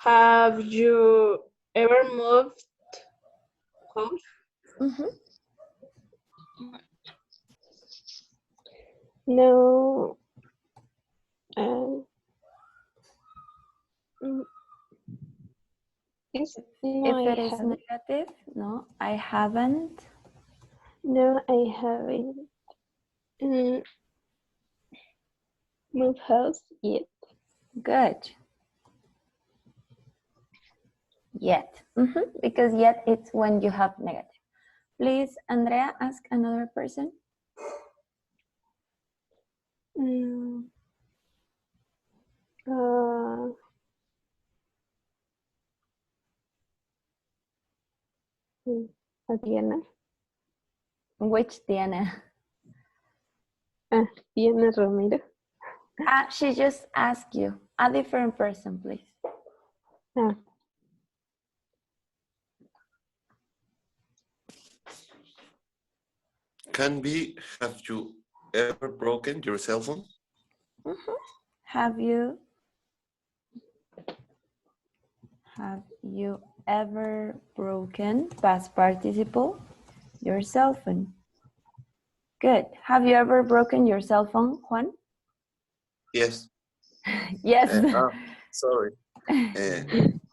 Have you ever moved house? Mm-hmm. No. Um, mm, no, If I it is haven't. negative, no, I haven't. No, I haven't moved house yet. Good. Yet. Mm-hmm. Because yet it's when you have negative. Please, Andrea, ask another person. Mm, uh, Diana. Which Diana? Diana Romero. She just asked you. A different person, please. Ah, Can be, have you ever broken your cell phone? Mm-hmm. Have you ever broken past participle your cell phone? Good. Have you ever broken your cell phone, Juan? Yes. Yes. Sorry.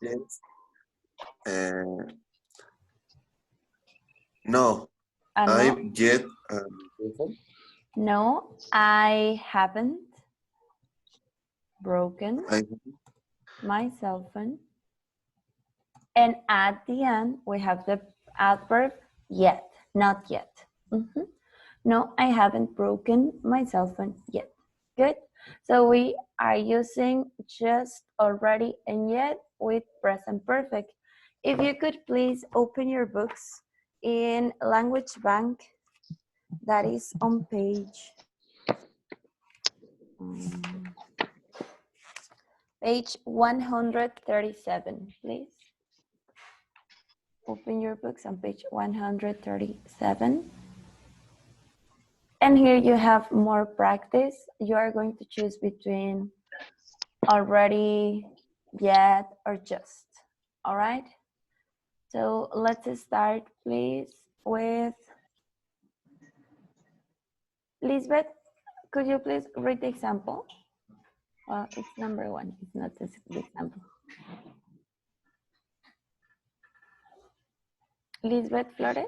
Yes. No. No? I've yet. No, I haven't broken my cell phone. And at the end, we have the adverb yet, not yet. Mm-hmm. No, I haven't broken my cell phone yet. Good. So we are using just, already, and yet with present perfect. If you could please open your books in Language Bank, that is on page 137, please. Open your books on page 137. And here you have more practice. You are going to choose between already, yet, or just. All right? So let's start, please, with Lisbeth. Could you please read the example? Well, it's number 1. It's not the example. Lisbeth Flores.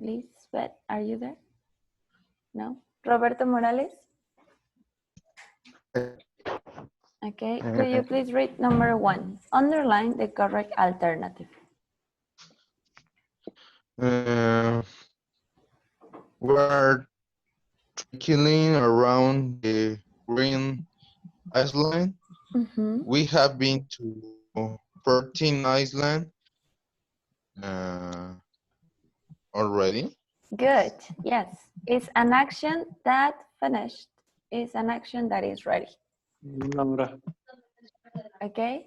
Lisbeth, are you there? No? Roberto Morales? Okay, could you please read number 1? Underline the correct alternative. We're trickling around the green island. Mm-hmm. We have been to 13 island already. Good, yes. It's an action that finished. It's an action that is ready. Okay,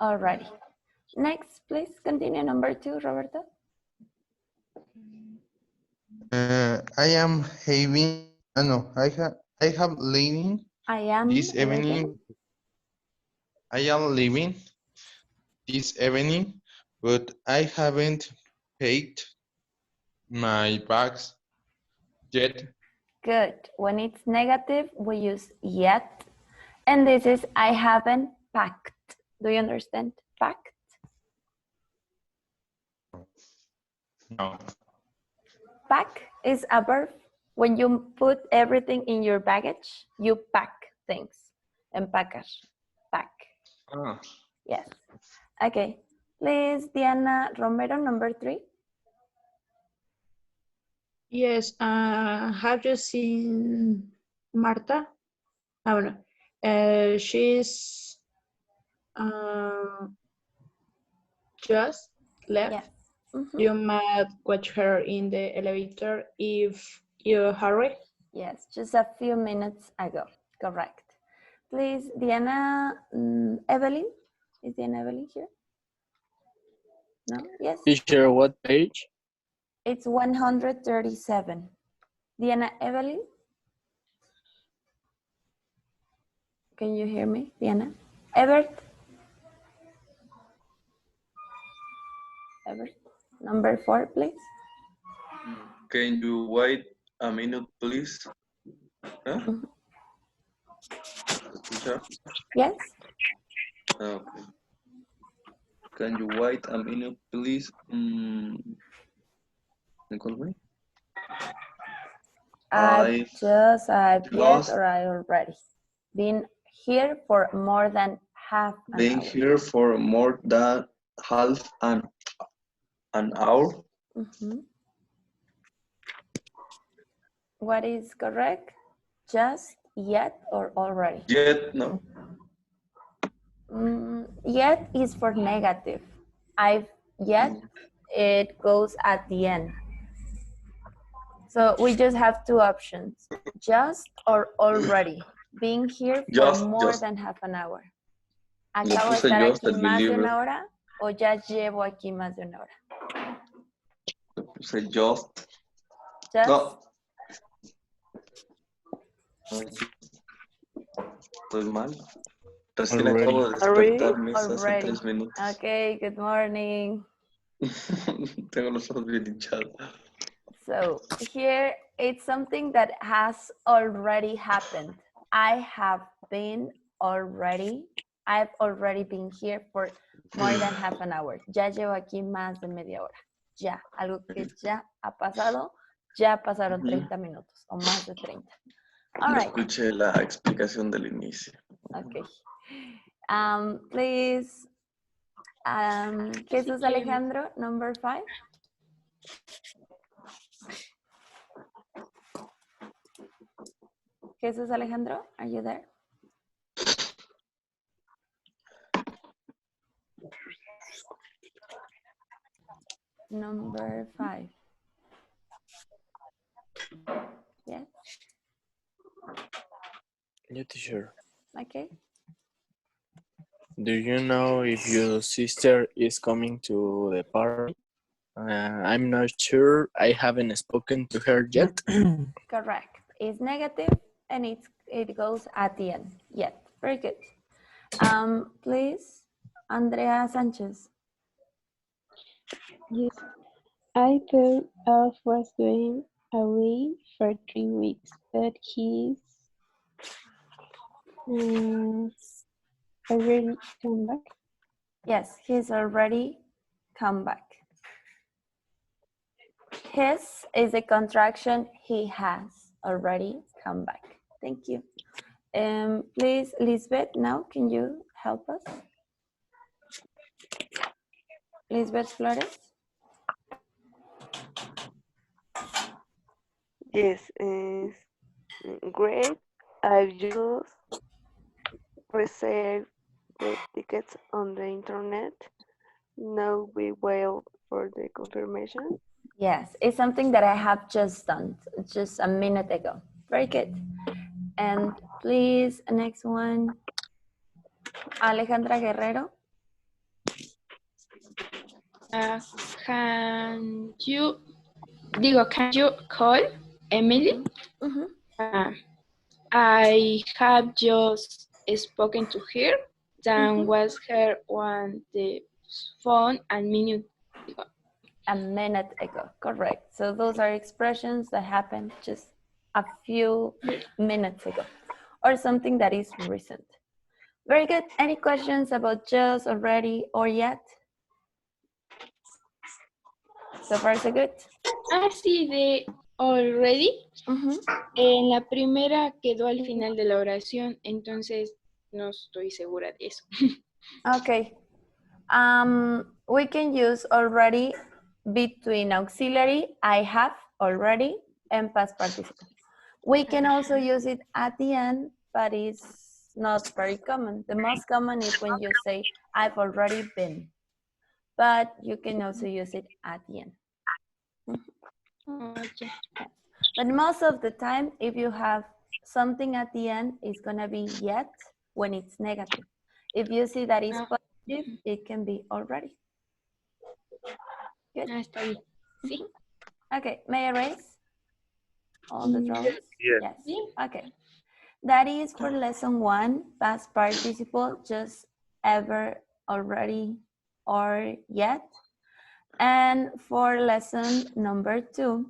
already. Next, please continue number 2, Roberto. I am having, no, I have leaving this evening. I am leaving this evening, but I haven't paid my bags yet. Good. When it's negative, we use yet. And this is I haven't packed. Do you understand? Packed? No. Pack is a verb. When you put everything in your baggage, you pack things. Empacar. Pack. Ah. Yes. Okay. Please, Diana Romero, number 3. yes. Have you seen Marta? Oh, no. She's just left. Yes. Mm-hmm. You might watch her in the elevator if you hurry. Yes, just a few minutes ago. Correct. Please, Diana Evelyn. Is Diana Evelyn here? No? Yes? Teacher, what page? It's 137. Diana Evelyn? Can you hear me, Diana? Ebert? Ebert, number 4, please. Can you wait a minute, please? Huh? Escucha? Yes? Okay. Can you wait a minute, please? ¿Cuál fue? I've yet, just or I already. Been here for more than half an been hour. here for more than half an hour. Mhm. What is correct? Just, yet, or already? Yet, no? Yet is for negative. I've yet, it goes at the end. So we just have two options, just or already. Being here for more than half an hour. Le ¿Acabo de puse estar just aquí el más de libro. una hora o ya llevo aquí más de una hora? Le puse just. Just. No. Estoy mal. Recién acabo de despertarme hace 3 minutos. Okay, good morning. Tengo los ojos bien hinchados. So here it's something that has already happened. I've already been here for more than half an hour. Ya llevo aquí más de media hora. Ya, algo que ya ha pasado, ya pasaron 30 minutos o más de 30. All right. Escuché la explicación del inicio. Okay. Please, Jesus Alejandro, number 5. Jesus Alejandro, are you there? Number 5. Yes. Yeah, teacher. Okay. Do you know if your sister is coming to the party? I'm not sure. I haven't spoken to her yet. Correct. It's negative and it goes at the end. Yet. Very good. Please, Andrea Sanchez. Yes, I thought Alf was going away for 3 weeks, but he's already come back. Yes, he's already come back. His is a contraction. He has already come back. Thank you. Please, Lisbeth, now can you help us? Lisbeth Flores. Yes, great. I've just reserved the tickets on the internet. Now we wait for the confirmation. Yes, it's something that I have just done just a minute ago. Very good. And please, next one, Alejandra Guerrero. Can you call Emily? I have just spoken to her. That was her on the phone a minute ago. A minute ago, correct. So those are expressions that happened just a few minutes ago or something that is recent. Very good. Any questions about just, already, or yet? So far, so good. Sí, de already. En la primera quedó al final de la oración, entonces no estoy segura de eso. Okay. We can use already between auxiliary, I have, already, and past participle. We can also use it at the end, but it's not very common. The most common is when you say, I've already been. But you can also use it at the end. Okay. But most of the time, if you have something at the end, it's going to be yet when it's negative. If you see that it's positive, it can be already. Good. Está bien. Sí. Okay, may I erase all the drawings? Yes. Yes. Okay. That is for lesson 1, past participle, just ever, already, or yet. And for lesson number 2,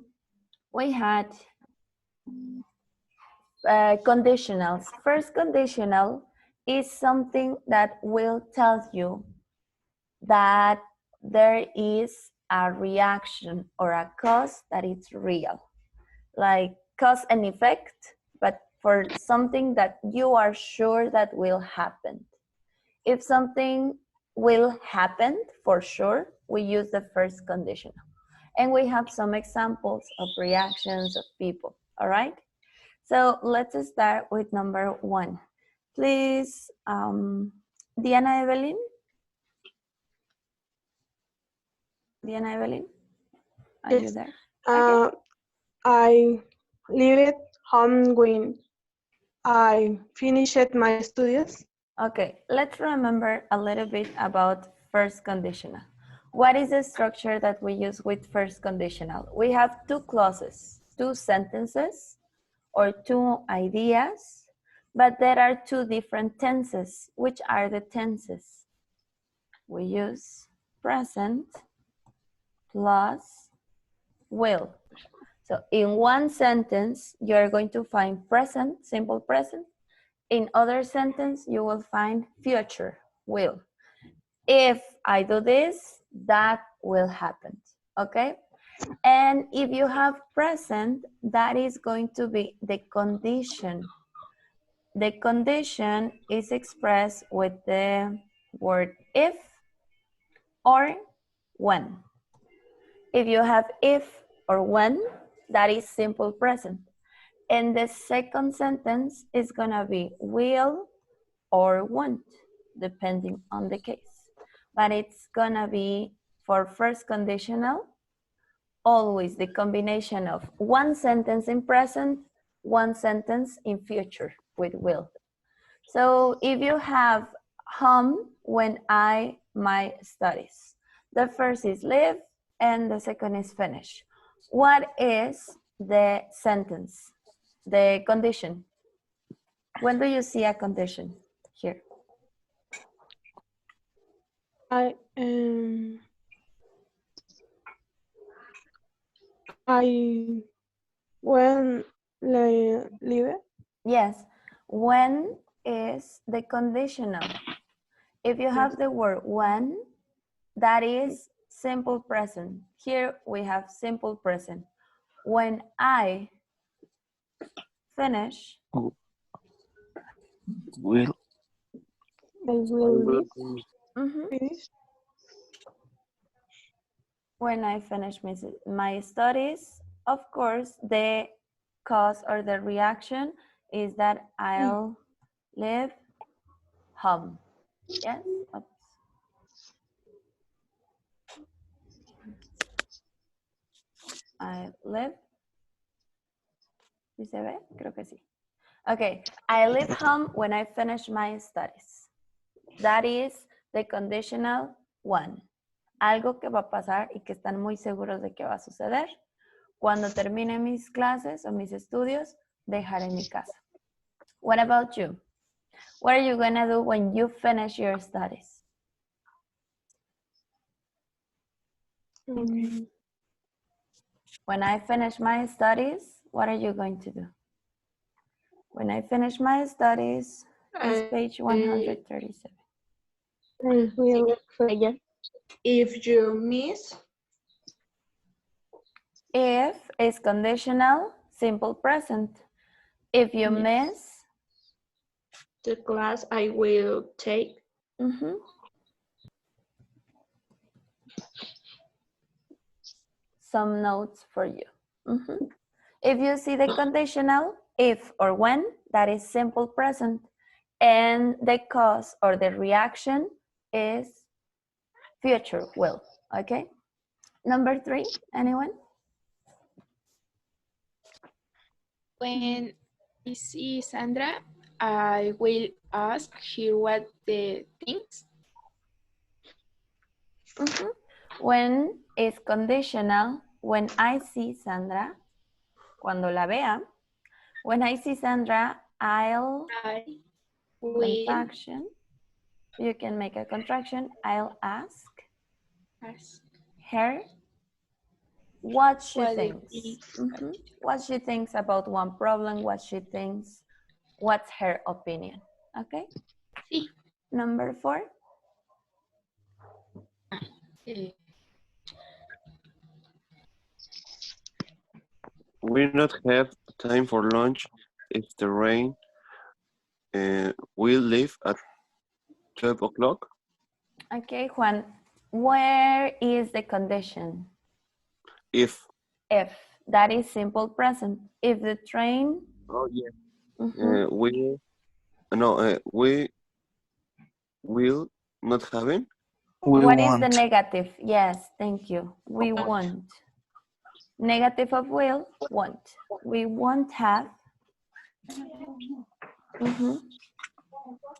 we had conditionals. First conditional is something that will tell you that there is a reaction or a cause that is real, like cause and effect, but for something that you are sure that will happen. If something will happen for sure, we use the first conditional. And we have some examples of reactions of people, all right? So let's start with number 1. Please, Diana Evelyn. Diana Evelyn, are you there? Okay. I left home when I finished my studies. Okay, let's remember a little bit about first conditional. What is the structure that we use with first conditional? We have 2 clauses, 2 sentences, or 2 ideas, but there are 2 different tenses. Which are the tenses? We use present plus will. So in one sentence, you're going to find present, simple present. In other sentence, you will find future, will. If I do this, that will happen, okay? And if you have present, that is going to be the condition. The condition is expressed with the word if or when. If you have if or when, that is simple present. And the second sentence is gonna be will or won't, depending on the case. But it's gonna be, for first conditional, always the combination of one sentence in present, one sentence in future with will. So if you have home when my studies, the first is live and the second is finish. What is the sentence, the condition? When do you see a condition here? When leave. Yes, when is the conditional. If you have the word when, that is simple present. Here we have simple present. When I finish, Will. I will finish. When I finish my studies, of course, the cause or the reaction is that I'll leave home. Yes? Oops. I live. ¿Sí se ve? Creo que sí. Okay, I leave home when I finish my studies. That is the conditional one. Algo que va a pasar y que están muy seguros de que va a suceder. Cuando termine mis clases o mis estudios, dejaré mi casa. What about you? What are you gonna do when you finish your studies? When I finish my studies, what are you going to do? When I finish my studies, it's page 137. If you miss. If is conditional, simple present. If you miss the class, I will take. Some notes for you. If you see the conditional, if or when, that is simple present. And the cause or the reaction is future will, okay? Number 3, anyone? When I see Sandra, I will ask her what the things. When is conditional, when I see Sandra, cuando la vea, when I see Sandra, I'll will contraction. You can make a contraction. I'll ask her what she thinks. What she thinks about one problem, what she thinks, what's her opinion. Okay? Sí. Number 4. We not have time for lunch if the rain will leave at 12 o'clock. Okay, Juan, where is the condition? If. If. That is simple present. If the train. Oh, yeah. Mm-hmm. We will not have it. What is the negative? Yes, thank you. We won't. Negative of will, won't. We won't have.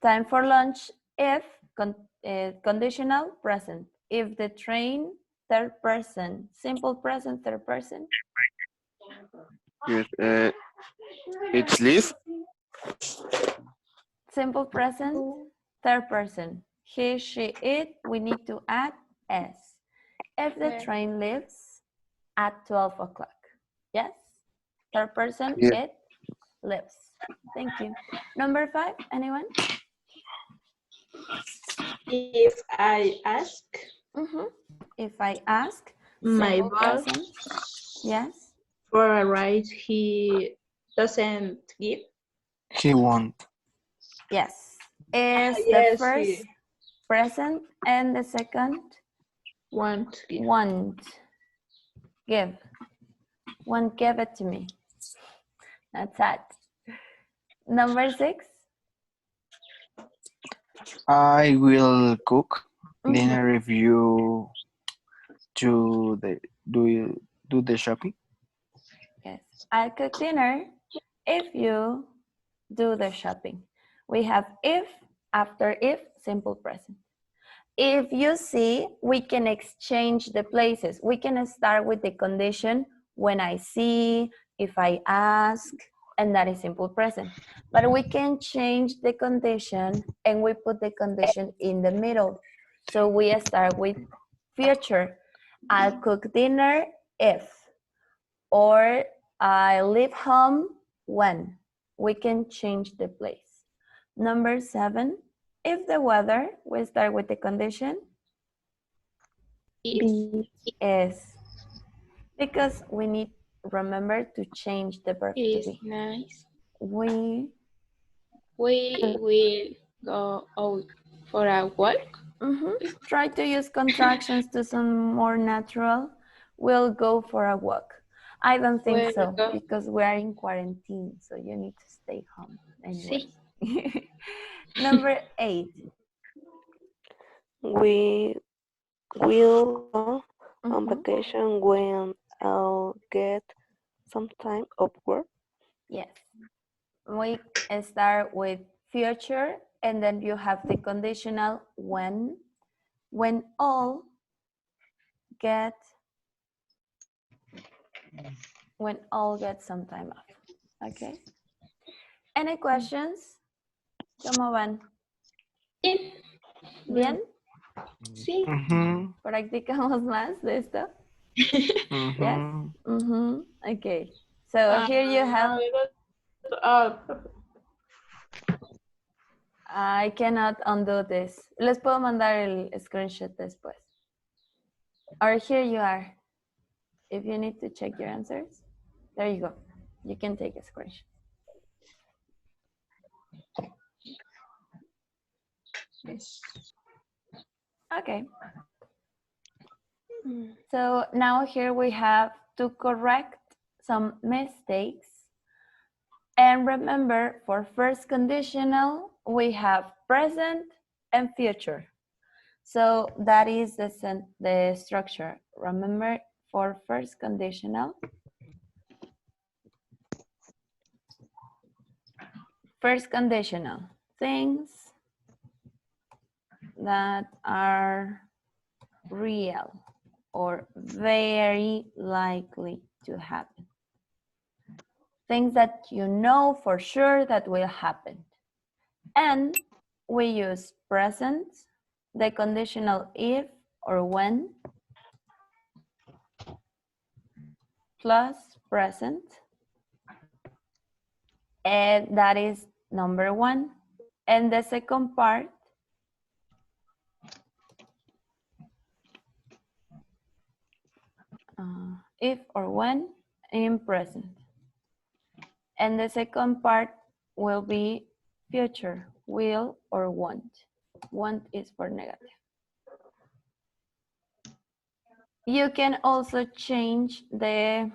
Time for lunch if conditional present. If the train, third person. Simple present, third person. Yes. It's leave. Simple present, third person. He, she, it. We need to add s. If the train leaves at 12 o'clock. Yes? Third person, Yeah. it lives. Thank you. Number 5, anyone? If I ask. If I ask, My simple boss. present. Yes. For a ride he doesn't give. He won't. Yes. Is Yes, the first present and the second? Won't give. Won't give. Won't give it to me. That's that. Number 6. I will cook dinner if you do the shopping. Yes. I'll cook dinner if you do the shopping. We have if, after if, simple present. If you see, we can exchange the places. We can start with the condition when I see, if I ask, and that is simple present. But we can change the condition and we put the condition in the middle. So we start with future. I'll cook dinner if, or I leave home when. We can change the place. Number 7, if the weather, we start with the condition. Is. Because we need, remember to change the verb to be. Nice. We will go out for a walk. Try to use contractions to sound more natural. We'll go for a walk. I don't think so because we are in quarantine, so you need to stay home anyway. Sí. Number 8. We will go on vacation when I'll get some time off work. Yes. We start with future and then you have the conditional when all get some time off. Okay. Any questions? ¿Cómo van? Bien. ¿Bien? Sí. ¿Practicamos más de esto? Yes? Okay. So here you have... I cannot undo this. Les puedo mandar el screenshot después. Or here you are. If you need to check your answers, there you go. You can take a screenshot. Okay. So now here we have to correct some mistakes. And remember, for first conditional, we have present and future. So that is the structure. Remember, for first conditional, things that are real or very likely to happen. things that you know for sure that will happen. And we use present, the conditional if or when, plus present. And that is number one. And the second part, if or when in present. And the second part will be future, will or want. Want is for negative. You can also change the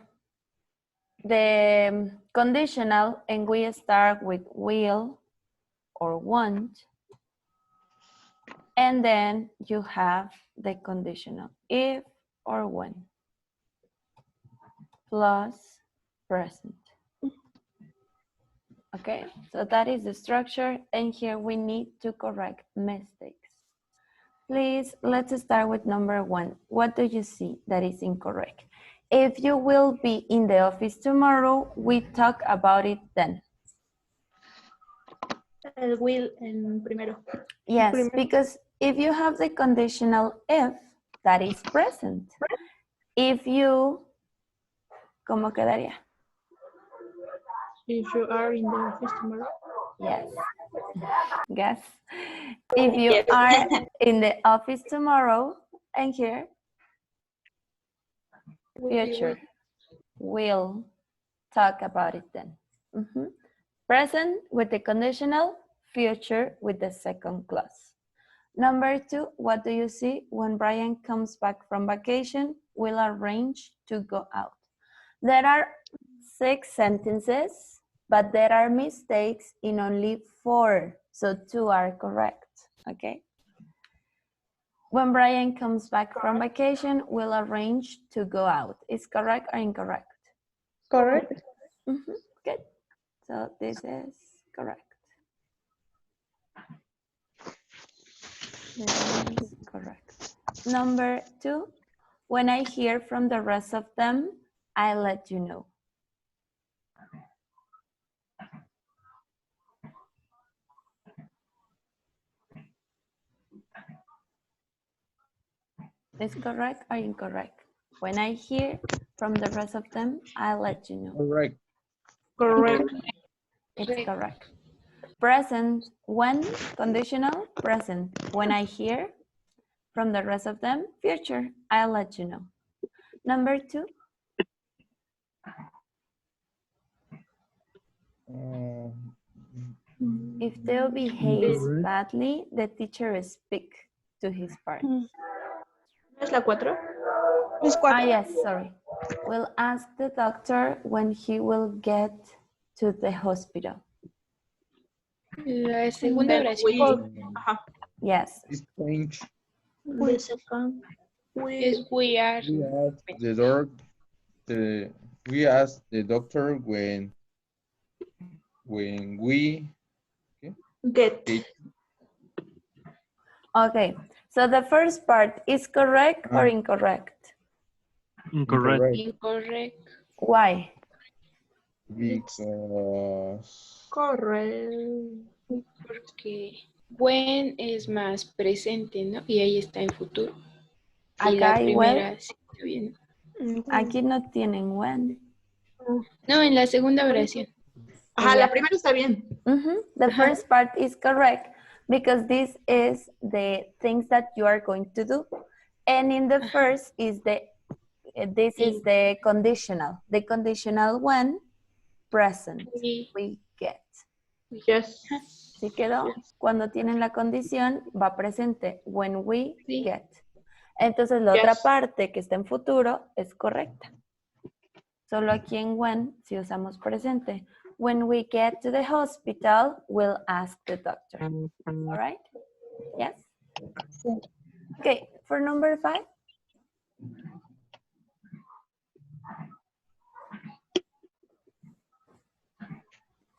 conditional, and we start with will or want. And then you have the conditional, if or when, plus present. Okay, so that is the structure, and here we need to correct mistakes. Please, let's start with number one. What do you see that is incorrect? If you will be in the office tomorrow, we talk about it then. El will en primero. Yes, because if you have the conditional if, that is present. If you, ¿cómo quedaría? If you are in the office tomorrow. Yes. Yes. If you are in the office tomorrow, and here, future, we'll talk about it then. Present with the conditional, future with the second clause. Number two, what do you see? When Brian comes back from vacation, we'll arrange to go out. There are 6 sentences, but there are mistakes in only 4, so 2 are correct, okay? When Brian comes back from vacation, we'll arrange to go out. Is correct or incorrect? Correct. Good. So this is correct. This is correct. Number 2, when I hear from the rest of them, I'll let you know. Is correct or incorrect? When I hear from the rest of them, I'll let you know. Correct. Correct. It's correct. Present, when, conditional, present. When I hear from the rest of them, future, I'll let you know. Number 2. If Theo behaves badly, the teacher speaks to his parents. ¿Es la 4? Yes, sorry. We'll ask the doctor when he will get to the hospital. La segunda oración. Yes. It's change. The second. Es we are. We ask the doctor when we Get. Okay, so the first part is correct or incorrect? Incorrect. Incorrect. Why? Because Correct. Porque when es más presente, ¿no? Y ahí está en futuro. Y Acá la primera igual. sí está bien. Aquí no tienen when. No, en la segunda oración. Ajá, la primera está bien. The first part is correct because this is the things that you are going to do. And in the first is this is the conditional. The conditional when present we get. Yes. ¿Sí quedó? Cuando tienen la condición va presente. When we get. Entonces la otra parte que está en futuro es correcta. Solo aquí en when si usamos presente. When we get to the hospital, we'll ask the doctor. All right? Yes? Okay, for number 5.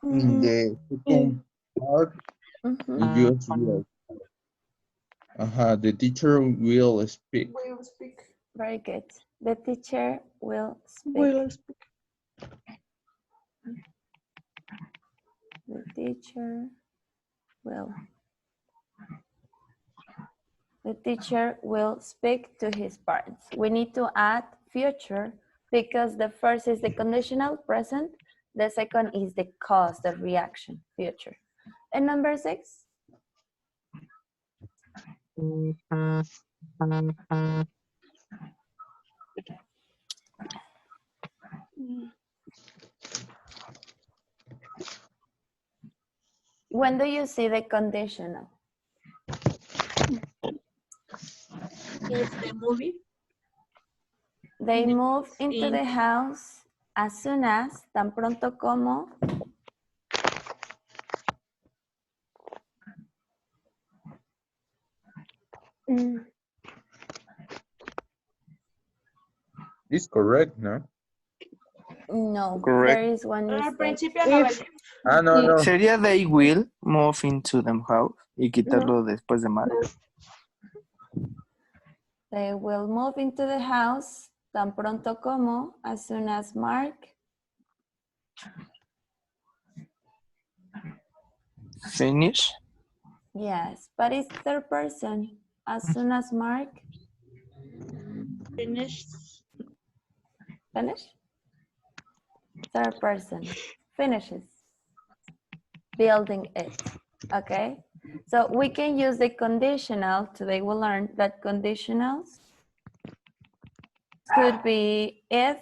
in the second part, use will. The teacher will speak. Very good. The teacher will speak. The teacher will speak to his parents. We need to add future because the first is the conditional present. The second is the cause, the reaction, future. And number 6? When do you see the conditional? Is the movie? They move into the house as soon as, tan pronto como. It's correct, no? No, Correct. there is one Al mistake. principio no venía. Ah, no. Sería they will move into them house y quitarlo después de Mark. They will move into the house tan pronto como, as soon as Mark. Finish. Yes, but it's third person. As soon as Mark. Finish. Finish? Third person. Finishes. Building it. Okay? So we can use the conditional. Today we'll learn that conditionals could be if,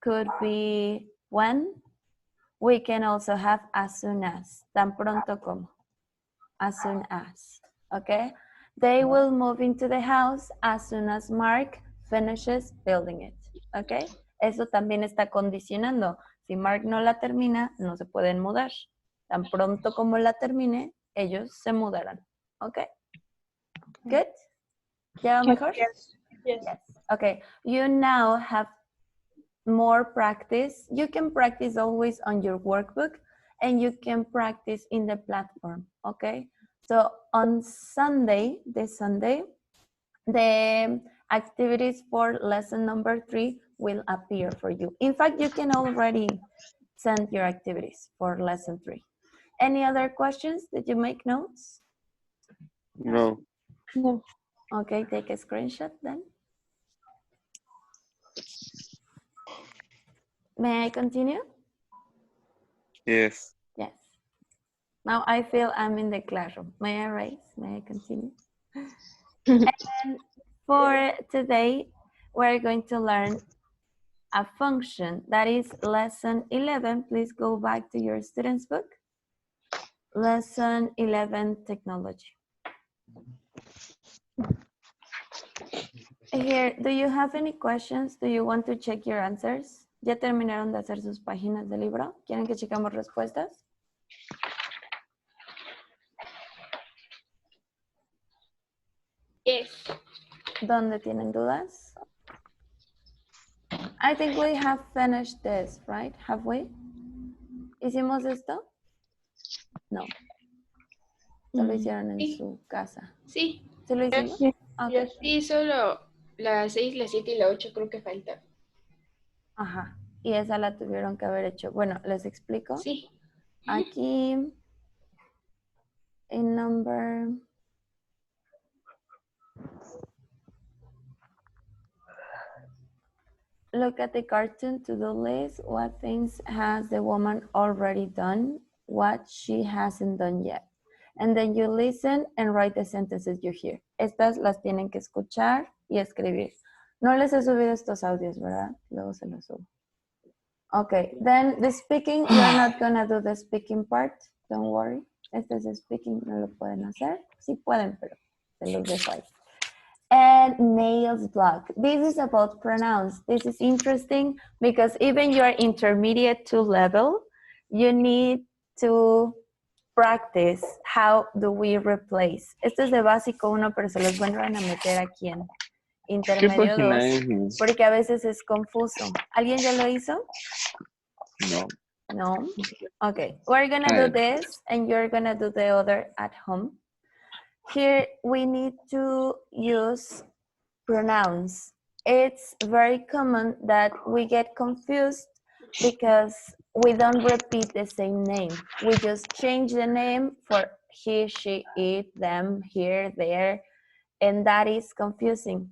could be when. We can also have as soon as. Tan pronto como. As soon as. Okay? They will move into the house as soon as Mark finishes building it. Okay? Eso también está condicionando. Si Mark no la termina, no se pueden mudar. Tan pronto como la termine, ellos se mudarán. Okay? Good? ¿Ya mejor? Yes. Yes. Okay. You now have more practice. You can practice always on your workbook and you can practice in the platform. Okay? So on Sunday, this Sunday, the activities for lesson number 3 will appear for you. In fact, you can already send your activities for lesson 3. Any other questions? Did you make notes? No. No. Okay, take a screenshot then. May I continue? Yes. Yes. Now I feel I'm in the classroom. May I raise? May I continue? And for today, we're going to learn a function that is lesson 11. Please go back to your student's book. Lesson 11, technology. Here, do you have any questions? Do you want to check your answers? ¿Ya terminaron de hacer sus páginas del libro? ¿Quieren que checamos respuestas? Yes. ¿Dónde tienen dudas? I think we have finished this, right? Have we? ¿Hicimos esto? No. Solo hicieron en Sí. su casa. Sí. ¿Sí lo hicimos? Yes. Okay. Sí, solo la 6, la 7 y la 8 creo que falta. Ajá. Y esa la tuvieron que haber hecho. Bueno, les explico. Sí. Aquí, en number... Look at the cartoon to-do list. What things has the woman already done? What she hasn't done yet. And then you listen and write the sentences you hear. Estas las tienen que escuchar y escribir. No les he subido estos audios, ¿verdad? Luego se los subo. Okay, then the speaking, you're not gonna do the speaking part. Don't worry. Este es el speaking, no lo pueden hacer. Sí pueden, pero se los dejo ahí. And nails block. This is about pronouns. This is interesting because even your intermediate 2 level, you need to practice how do we replace. Esto es de básico 1, pero se los van a meter aquí en intermedio 2, porque a veces es confuso. ¿Alguien ya lo hizo? No. No? Okay, we're gonna do this and you're gonna do the other at home. Here we need to use pronouns. It's very common that we get confused because we don't repeat the same name. We just change the name for he, she, it, them, here, there, and that is confusing.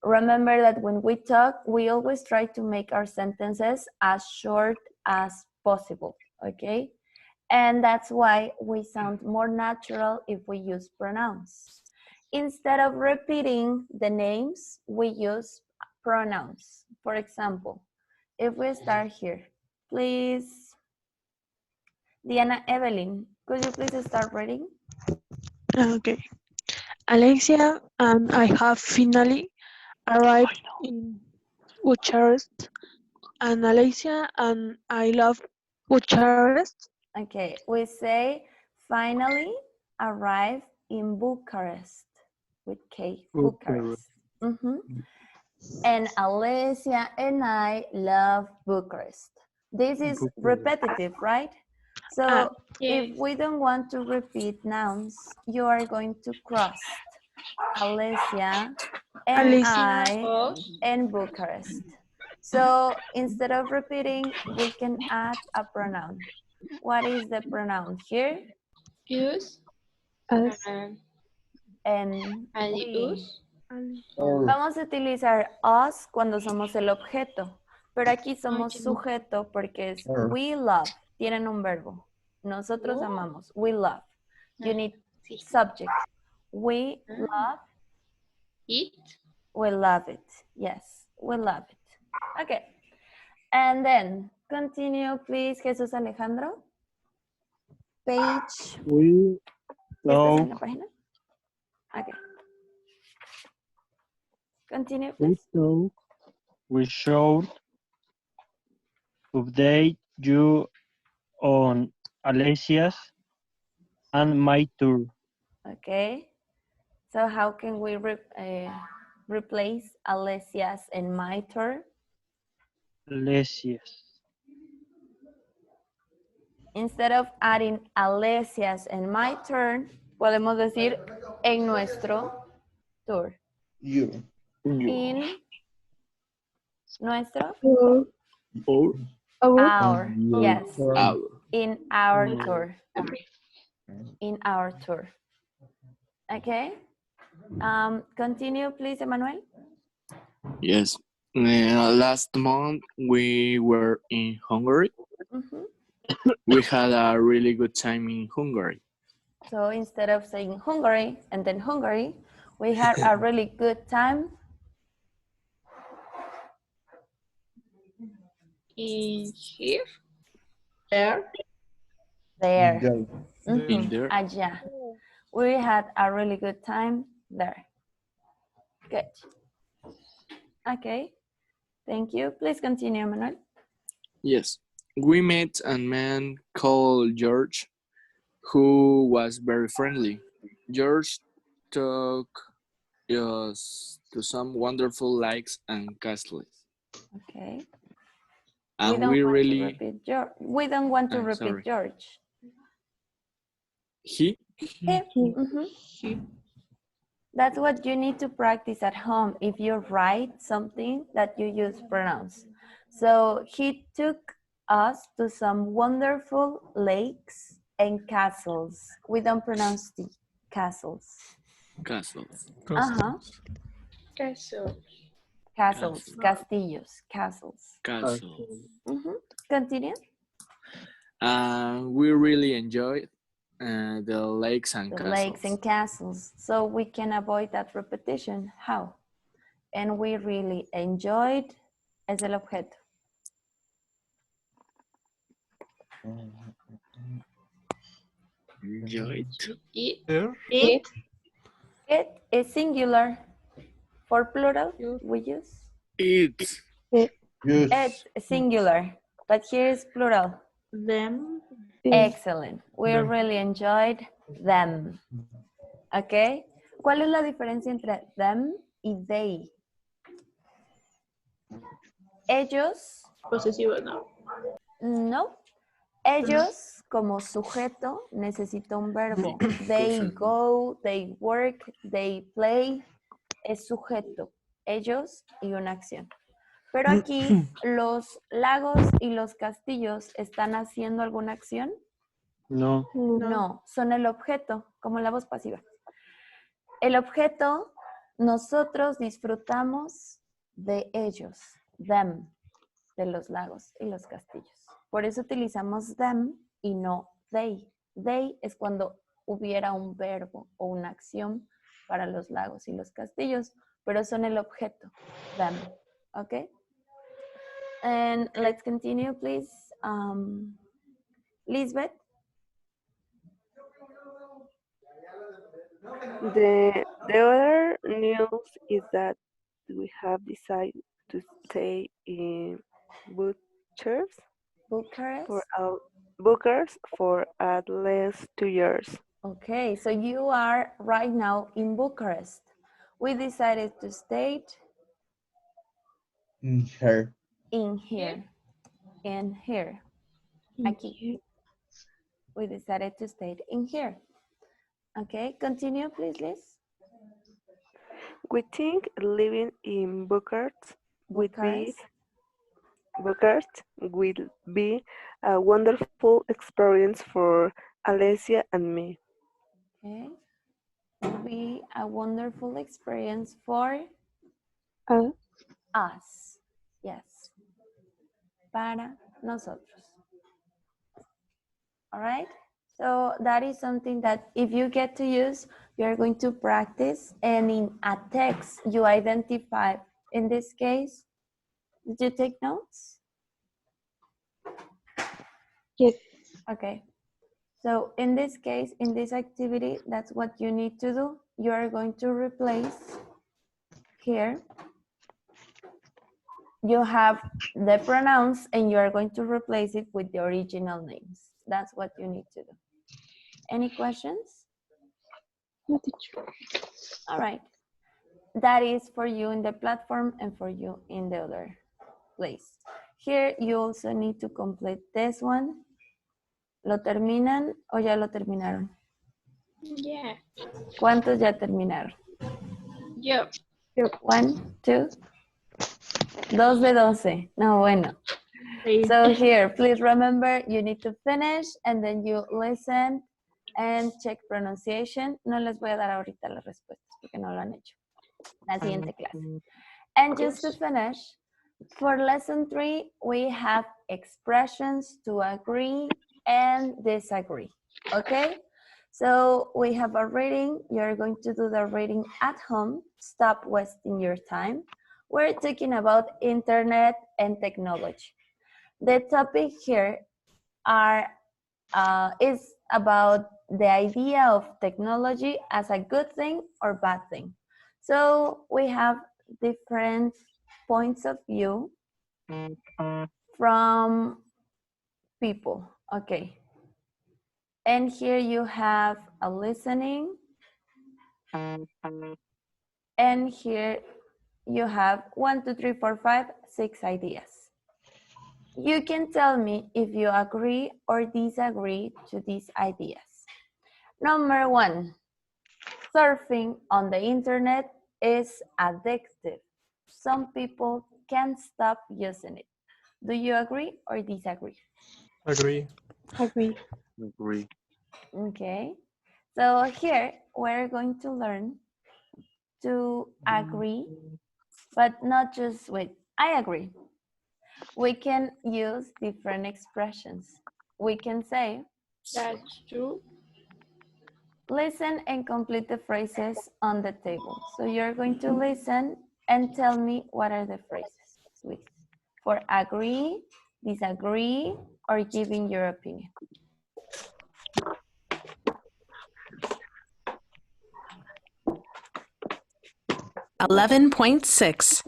Remember that when we talk, we always try to make our sentences as short as possible, okay? And that's why we sound more natural if we use pronouns. Instead of repeating the names, we use pronouns. For example, if we start here, please, Diana Evelyn, could you please start reading? Okay. Alexia and I have finally arrived in Bucharest. And Alexia and I love Bucharest. Okay, we say finally arrived in Bucharest with K, Bucharest. And Alessia and I love Bucharest. This is repetitive, right? So Yes. if we don't want to repeat nouns, you are going to cross Alessia and I and Bucharest. So instead of repeating, we can add a pronoun. What is the pronoun here? Use. Us. And we. Use. Vamos a utilizar us cuando somos el objeto, pero aquí somos sujeto porque es we love, tienen un verbo. Nosotros amamos, we love. You need subject. We love it. We love it. Yes, we love it. Okay. And then continue, please, Jesús Alejandro. Page. We ¿Estás en la página? Okay. Continue, please. We should update you on Alessia's and my tour. Okay. So how can we replace Alessia's and my tour? Alessia's. Instead of adding Alessia's and my turn, podemos decir en nuestro tour. You. In nuestro? Our. Yes. In our tour. In our tour. Okay. Continue, please, Emmanuel. Yes. Last month we were in Hungary. We had a really good time in Hungary. So instead of saying Hungary and then Hungary, we had a really good time. In here. There. There. In there. Allá. We had a really good time there. Good. Okay. Thank you. Please continue, Manuel. Yes. We met a man called George who was very friendly. George took us to some wonderful lakes and castles. Okay. And we really... We don't want to repeat George. He? He. That's what you need to practice at home if you write something that you use pronouns. So he took us to some wonderful lakes and castles. We don't pronounce the castles. Castles. Castles, castillos, castles. Castles. Continue. We really enjoyed the lakes and castles. Lakes and castles. So we can avoid that repetition. How? And we really enjoyed es el objeto. Enjoyed. It. It is singular. For plural, we use it. It is singular, but here is plural. Them. Excellent. We really enjoyed them. Okay. ¿Cuál es la diferencia entre them y they? Ellos. Posesivo, no. No. Ellos como sujeto necesita un verbo. They go, they work, they play. Es sujeto. Ellos y una acción. Pero aquí, ¿los lagos y los castillos están haciendo alguna acción? No. No, son el objeto, como la voz pasiva. El objeto, nosotros disfrutamos de ellos, them, de los lagos y los castillos. Por eso utilizamos them y no they. They es cuando hubiera un verbo o una acción para los lagos y los castillos, pero son el objeto, them. Okay? And let's continue, please. Lisbeth. The other news is that we have decided to stay in Bucharest for at least 2 years. Okay, so you are right now in Bucharest. We decided to stay In here. in here. In here. Aquí. We decided to stay in here. Okay, continue, please, Liz. We think living in Bucharest will be a wonderful experience for Alessia and me. Okay, will be a wonderful experience for us. Yes, para nosotros. All right, so that is something that if you get to use, you're going to practice, and in a text you identify, in this case, did you take notes? Yes. Okay. So in this case, in this activity, that's what you need to do. You are going to replace here. You have the pronouns and you are going to replace it with the original names. That's what you need to do. Any questions? No, teacher. All right. That is for you in the platform and for you in the other place. Here you also need to complete this one. ¿Lo terminan o ya lo terminaron? Yeah. ¿Cuántos ya terminaron? Yo. 1, 2, 2 de 12. No, bueno. So here, please remember, you need to finish and then you listen and check pronunciation. No les voy a dar ahorita las respuestas porque no lo han hecho. La siguiente clase. And just to finish, for lesson 3, we have expressions to agree and disagree. Okay? So we have a reading. You're going to do the reading at home. Stop wasting your time. We're talking about internet and technology. The topic here is about the idea of technology as a good thing or bad thing. So we have different points of view from people. Okay. And here you have a listening. And here you have 1, 2, 3, 4, 5, 6 ideas. You can tell me if you agree or disagree to these ideas. Number 1, surfing on the internet is addictive. Some people can't stop using it. Do you agree or disagree? Agree. Agree. Agree. Okay. So here we're going to learn to agree, but not just with I agree. We can use different expressions. We can say, that's true. Listen and complete the phrases on the table. So you're going to listen and tell me what are the phrases with for agree, disagree, or giving your opinion. .6.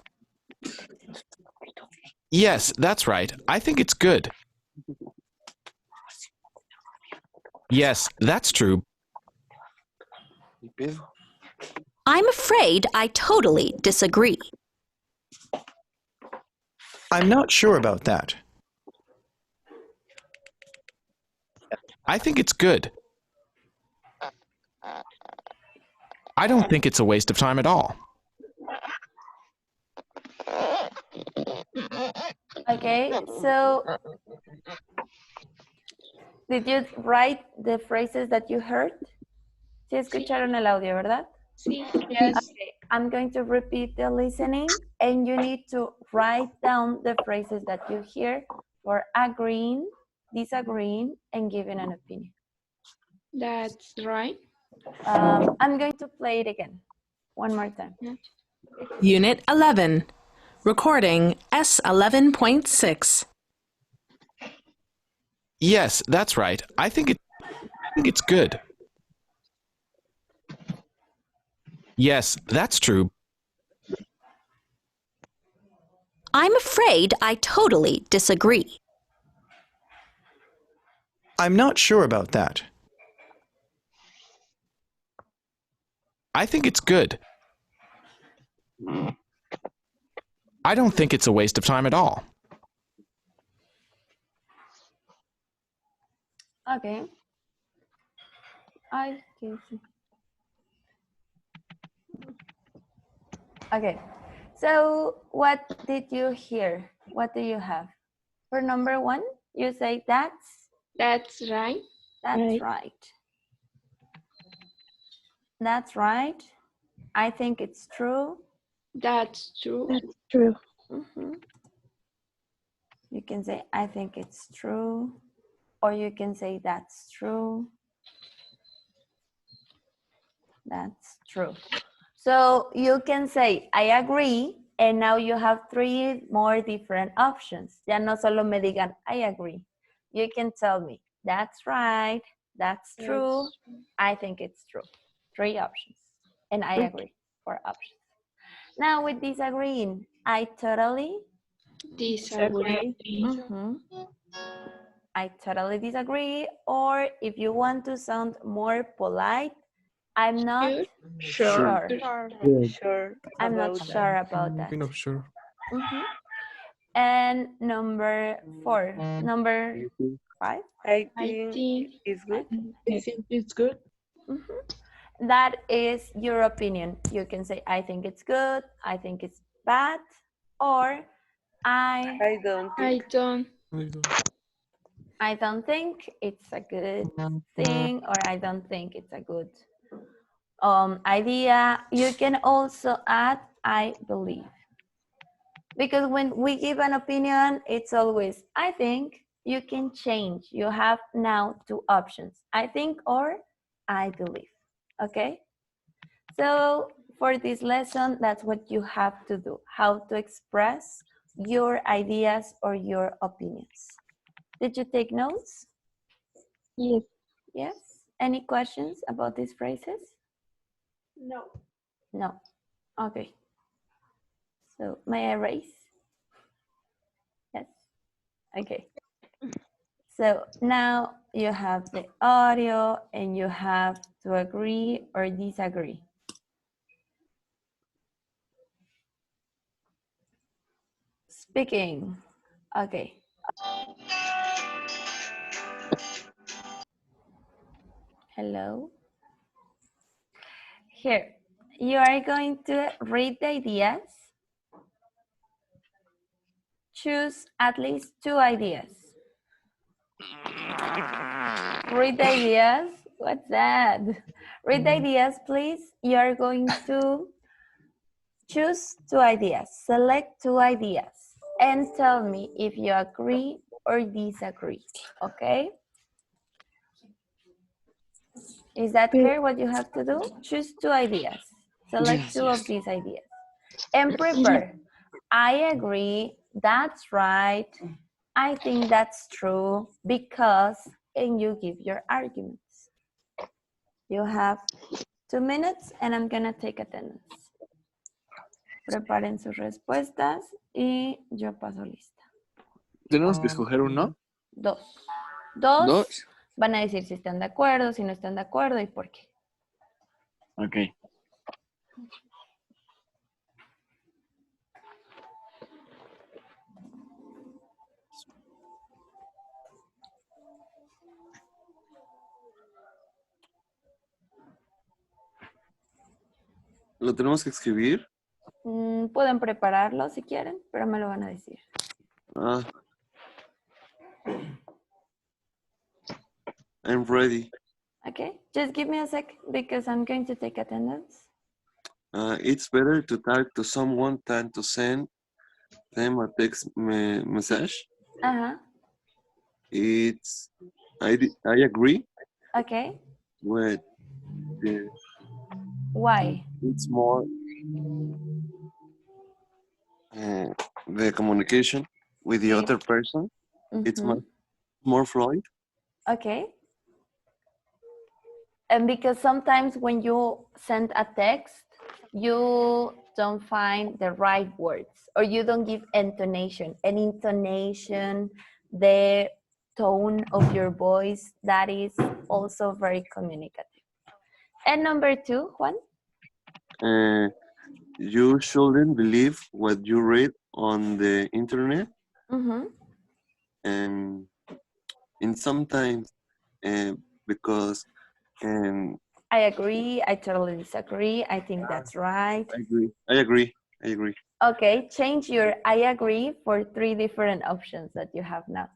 Yes, that's right. I think it's good. Yes, that's true. I'm afraid I totally disagree. I'm not sure about that. I think it's good. I don't think it's a waste of time at all. Okay, so did you write the phrases that you heard? Sí escucharon el audio, ¿verdad? Sí. Yes. Okay, I'm going to repeat the listening and you need to write down the phrases that you hear for agreeing, disagreeing, and giving an opinion. That's right. I'm going to play it again. One more time. Unit 11. Recording S11.6. Yes, that's right. I think it's good. Yes, that's true. I'm afraid I totally disagree. I'm not sure about that. I think it's good. I don't think it's a waste of time at all. Okay. I can see. Okay. So what did you hear? What do you have? For number one, you say that's right. That's right. That's right. I think it's true. That's true. That's true. You can say, I think it's true. Or you can say, that's true. That's true. So you can say, I agree. And now you have three more different options. Ya no solo me digan, I agree. You can tell me, that's right. That's true. I think it's true. Three options. And I agree. Four options. Now with disagreeing, I totally disagree. I totally disagree. Or if you want to sound more polite, I'm not sure. I'm not sure about that. I'm not sure. And number four, number five. I think it's good. I think it's good. That is your opinion. You can say, I think it's good, I think it's bad, or I don't think. I don't think it's a good thing, or I don't think it's a good idea. You can also add, I believe. Because when we give an opinion, it's always, I think. You can change. You have now two options, I think or I believe, okay? So for this lesson, that's what you have to do, how to express your ideas or your opinions. Did you take notes? Yes. Yes. Any questions about these phrases? No. No. Okay. So may I erase? Yes. Okay. So now you have the audio and you have to agree or disagree. Speaking. Okay. Hello. Here, you are going to read the ideas. Choose at least two ideas. Read the ideas. What's that? Read the ideas, please. You are going to choose two ideas. Select two ideas and tell me if you agree or disagree. Okay? Is that clear what you have to do? Choose two ideas. Select two of these ideas. And prepare. I agree. That's right. I think that's true because, and you give your arguments. You have 2 minutes and I'm gonna take attendance. Preparen sus respuestas y yo paso lista. ¿Tenemos que escoger uno? Dos. Dos. Van a decir si están de acuerdo, si no están de acuerdo y por qué. Ok. ¿Lo tenemos que escribir? Pueden prepararlo si quieren, pero me lo van a decir. I'm ready. Okay, just give me a sec because I'm going to take attendance. It's better to talk to someone than to send them a text message. It's I agree. Okay. With Why? it's more the communication with the other person. It's more fluid. Okay. And because sometimes when you send a text, you don't find the right words or you don't give intonation. An intonation, the tone of your voice, that is also very communicative. And number 2, Juan? You shouldn't believe what you read on the internet. And sometimes because I agree, I totally disagree, I think that's right. I agree. Okay, change your I agree for 3 different options that you have now.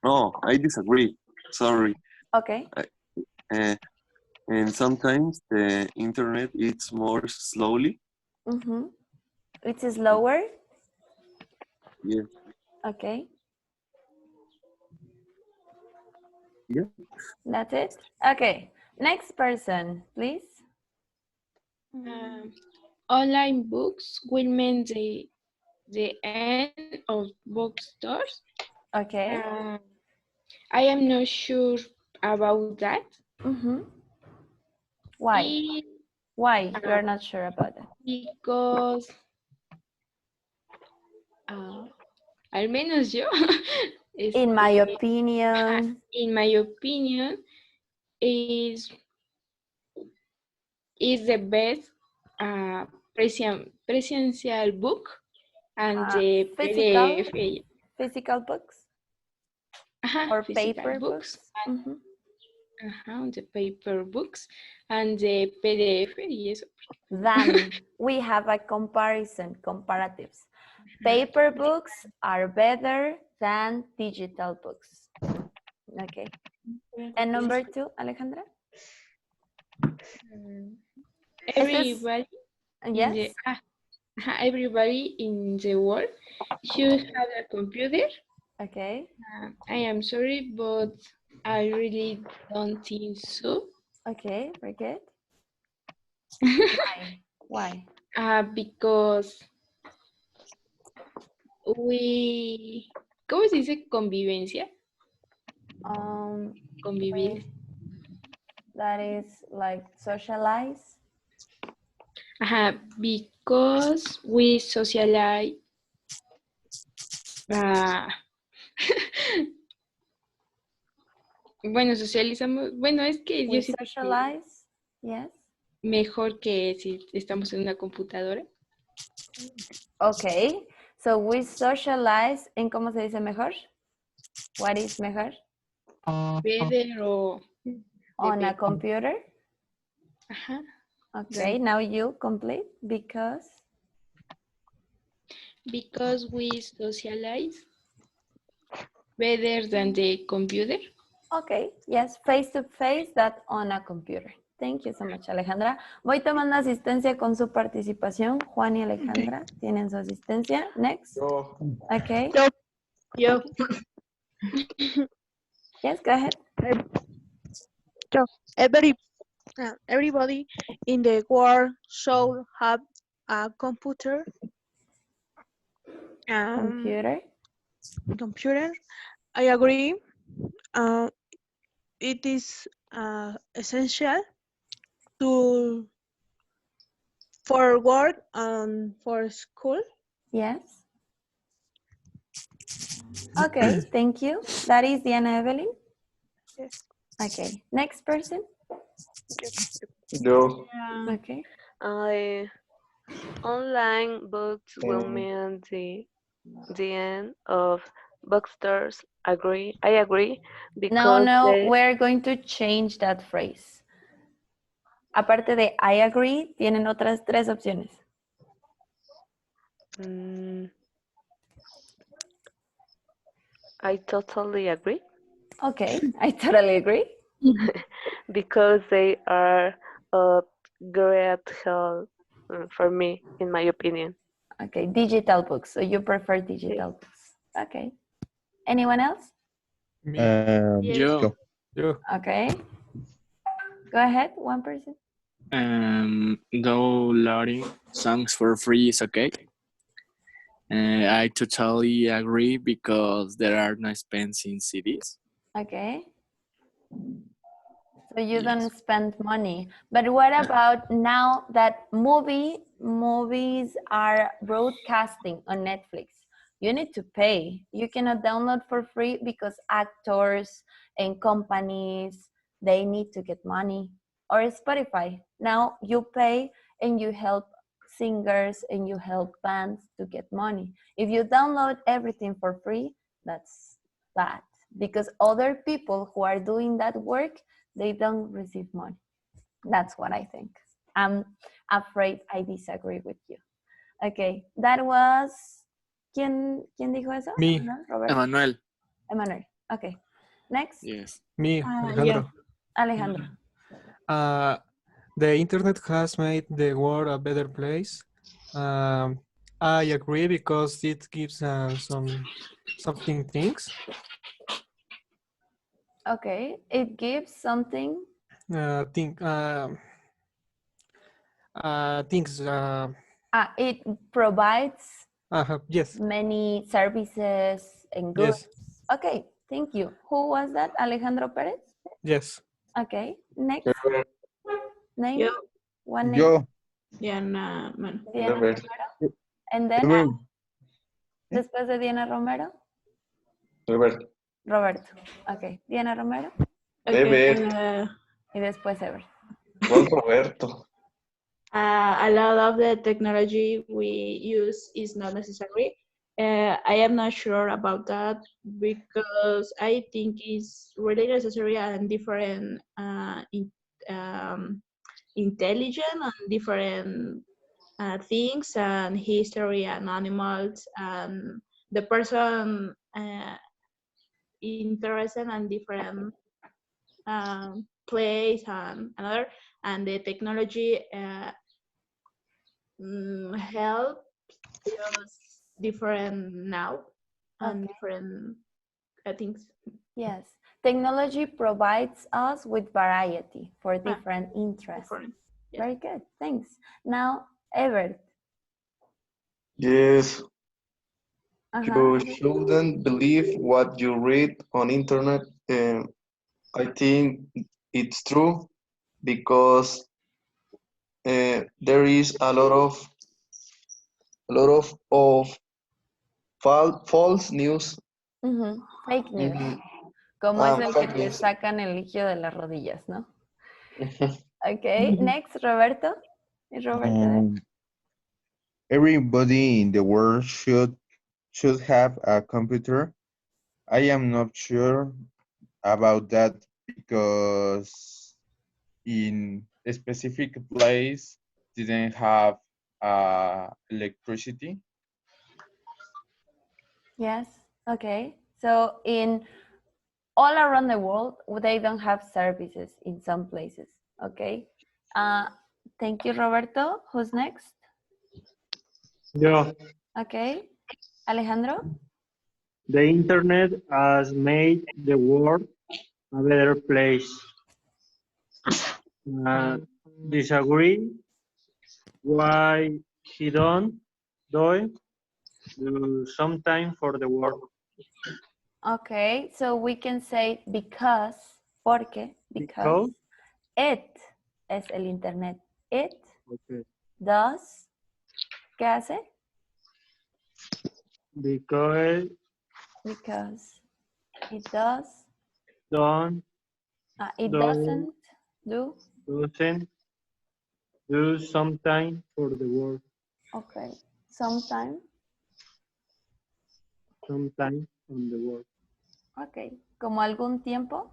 No, I disagree. Sorry. Okay. And sometimes the internet it's more slowly. It's slower? Yes. Okay. Yeah. That's it? Okay. Next person, please. Online books will mean the end of bookstores. Okay. I am not sure about that. Why? Why you are not sure about that? Because al menos yo in my opinion is the best presential book and the physical books or paper books. The paper books and the PDF y eso. Then we have a comparison, comparatives. Paper books are better than digital books. Okay. And number 2, Alejandra? Everybody everybody in the world should have a computer. Okay. I am sorry, but I really don't think so. Okay, very good. Why? Because ¿cómo se dice convivencia? Convivir. That is like socialize. Because we socialize. Bueno, socializamos. Bueno, es que we socialize. Yes. Mejor que si estamos en una computadora. Okay, so we socialize. ¿En cómo se dice mejor? What is mejor? Better o on a computer. Okay, now you complete because we socialize better than the computer. Okay, yes, face to face, that on a computer. Thank you so much, Alejandra. Voy tomando asistencia con su participación. Juan y Alejandra tienen su asistencia. Next. Okay. Yo. Yes, go ahead. Everybody in the world should have a computer. Computer. I agree. It is essential for work and for school. Yes. Okay, thank you. That is Diana Evelyn. Yes. Okay, next person. Yo. Okay. Online books will mean the end of bookstores. I agree. Because No, we're going to change that phrase. Aparte de I agree, tienen otras 3 opciones. Mm, I totally agree. Okay, I totally agree. Because they are a great help for me, in my opinion. Okay, digital books. So you prefer digital books. Okay. Anyone else? Yes. Yo. Okay. Go ahead, one person. Downloading songs for free is okay. I totally agree because there are no expensive CDs. Okay. So you don't spend money. But what about now that movies are broadcasting on Netflix? You need to pay. You cannot download for free because actors and companies, they need to get money. Or Spotify. Now you pay and you help singers and you help bands to get money. If you download everything for free, that's bad because other people who are doing that work, they don't receive money. That's what I think. I'm afraid I disagree with you. Okay, that was... ¿Quién dijo eso? Me. Roberto? Emmanuel. Emmanuel. Okay. Next. Yes. Me, Alejandro. Alejandro. The internet has made the world a better place. I agree because it gives something things. Okay, it gives something. Things. It provides Yes. many services and goods. Yes. Okay, thank you. Who was that? Alejandro Perez? Yes. Okay, next. Name? Yo. One name? Yo. Diana, bueno. Diana Romero. And then, después de Diana Romero? Roberto. Roberto. Ok, Diana Romero. Okay, y después Ever. Juan Roberto. A lot of the technology we use is not necessary. I am not sure about that because I think it's really necessary and different intelligent and different things and history and animals and the person interested and different place and another, and the technology help us different now and different things. Yes, technology provides us with variety for different interests. Very good, thanks. Now, Everett. Yes. You shouldn't believe what you read on internet. I think it's true because there is a lot of false news. Fake news. Como es el que te sacan el líquido de las rodillas, ¿no? Okay, next, Roberto. ¿Es Roberto? Everybody in the world should have a computer. I am not sure about that because in a specific place didn't have electricity. Yes, okay. So in all around the world, they don't have services in some places, okay? Thank you, Roberto. Who's next? Yo. Okay. Alejandro? The internet has made the world a better place. Disagree why he don't do sometime for the world. Okay, so we can say because, porque, because it es el internet. It does, ¿qué hace? Because it does. It doesn't do. Doesn't do sometime for the world. Okay, sometime. Sometime on the world. Okay, ¿como algún tiempo?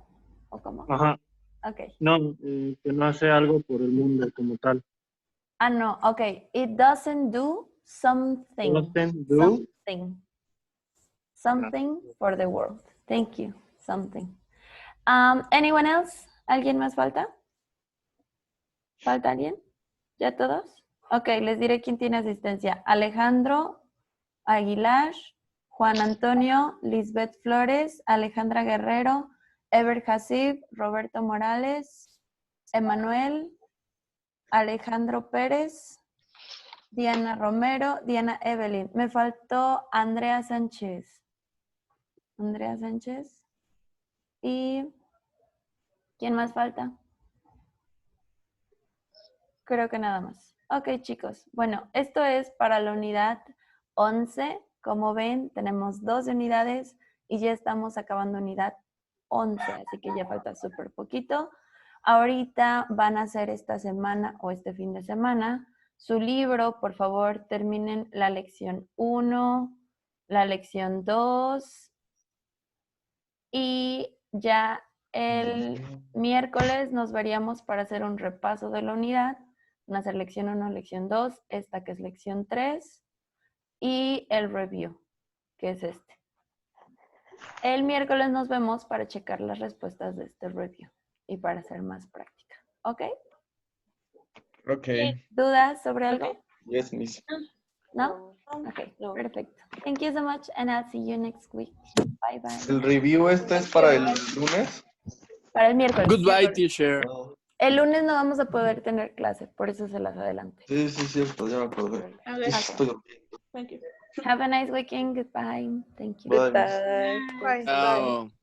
¿O cómo? Ajá. Okay. No, que no hace algo por el mundo como tal. No, okay. It doesn't do something. Something do. Something for the world. Thank you. Something. Anyone else? ¿Alguien más falta? ¿Falta alguien? ¿Ya todos? Ok, les diré quién tiene asistencia. Alejandro Aguilar, Juan Antonio, Lisbeth Flores, Alejandra Guerrero, Ever Hasib, Roberto Morales, Emanuel, Alejandro Pérez, Diana Romero, Diana Evelyn. Me faltó Andrea Sánchez. Andrea Sánchez. ¿Y quién más falta? Creo que nada más. Ok, chicos. Bueno, esto es para la unidad 11. Como ven, tenemos 12 unidades y ya estamos acabando unidad 11, así que ya falta súper poquito. Ahorita van a hacer esta semana o este fin de semana su libro. Por favor, terminen la lección 1, la lección 2 y ya el miércoles nos veríamos para hacer un repaso de la unidad. Van a hacer lección 1, lección 2, esta que es lección 3 y el review, que es este. El miércoles nos vemos para checar las respuestas de este review y para hacer más práctica. ¿Ok? Ok. ¿Dudas sobre algo? Yes, miss. ¿No? Ok, perfecto. Thank you so much and I'll see you next week. Bye, bye. ¿El review este es para el lunes? Para el miércoles. Goodbye, teacher. El lunes no vamos a poder tener clase, por eso se las adelante. Sí, sí, cierto, ya me acordé. Okay. Estoy durmiendo. Thank you. Have a nice weekend. Goodbye. Thank you. Bye, miss. Goodbye. Bye. Chao.